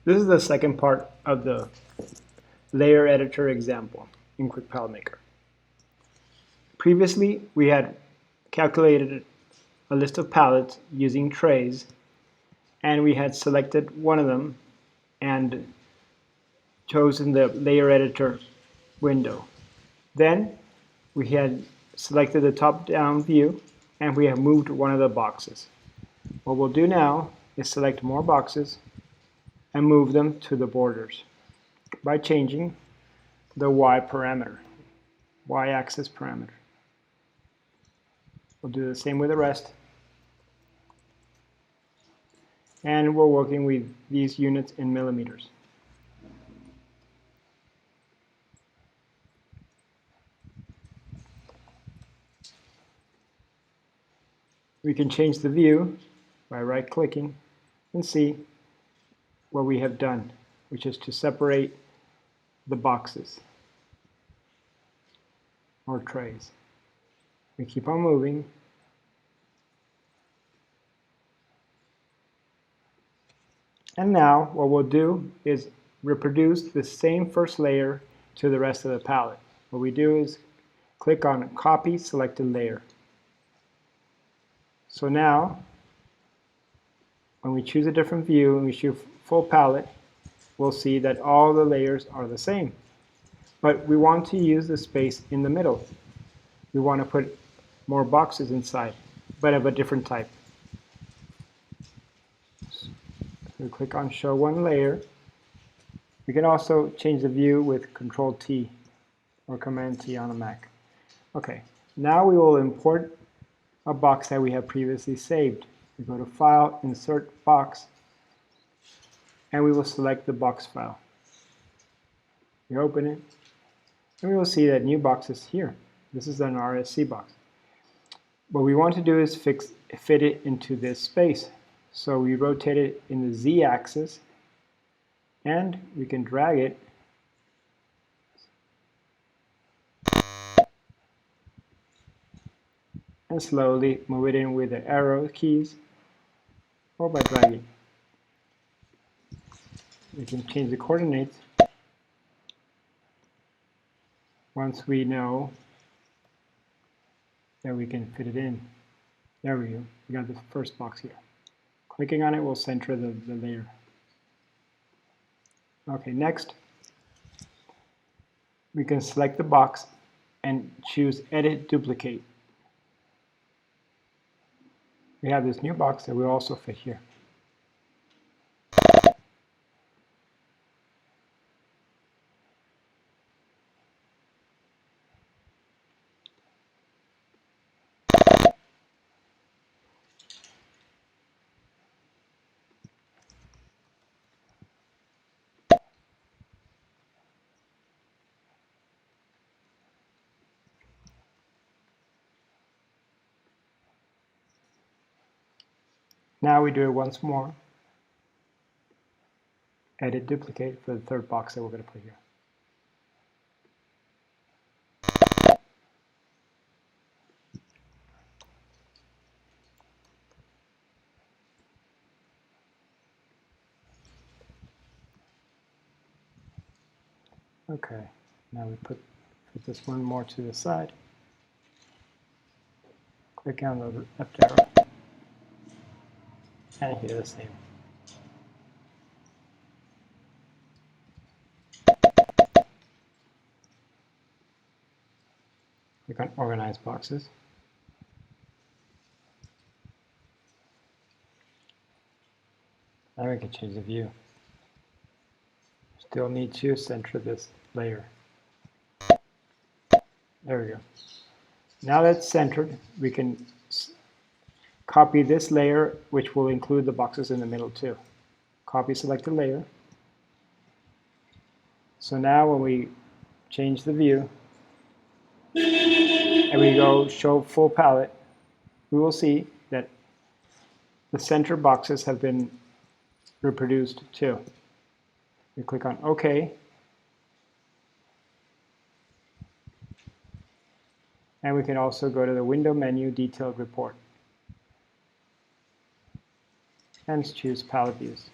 This is the second part of the layer editor example in Quick Pallet Maker. Previously, we had calculated a list of pallets using trays, and we had selected one of them and chosen the layer editor window. Then we had selected the top-down view, and we have moved one of the boxes. What we'll do now is select more boxes and move them to the borders by changing the y-axis parameter. We'll do the same with the rest. And we're working with these units in millimeters. We can change the view by right-clicking and see what we have done, which is to separate the boxes or trays. We keep on moving. And now what we'll do is reproduce the same first layer to the rest of the palette. What we do is click on Copy Selected Layer. So now, when we choose a different view and we choose full palette, we'll see that all the layers are the same. But we want to use the space in the middle. We want to put more boxes inside, but of a different type. So we click on Show One Layer. We can also change the view with Control-T or Command-T on a Mac. Okay, now we will import a box that we have previously saved. We go to File, Insert Box, and we will select the box file. We open it, and we will see that new box is here. This is an RSC box. What we want to do is fit it into this space. So we rotate it in the Z-axis, and we can drag it and slowly move it in with the arrow keys or by dragging. We can change the coordinates once we know that we can fit it in. There we go. We got the first box here. Clicking on it will center the layer. Okay, next we can select the box and choose Edit Duplicate. We have this new box that will also fit here. Now we do it once more. Edit Duplicate for the third box that we're going to put here. Okay, now we put this one more to the side. Click on the left arrow, and here the same. Click on Organize Boxes. Now we can change the view. Still need to center this layer. There we go. Now that's centered, we can copy this layer, which will include the boxes in the middle too. Copy selected layer. So now when we change the view and we go Show Full Palette, we will see that the center boxes have been reproduced too. We click on OK, and we can also go to the Window menu, Detailed Report, and choose Palette Views.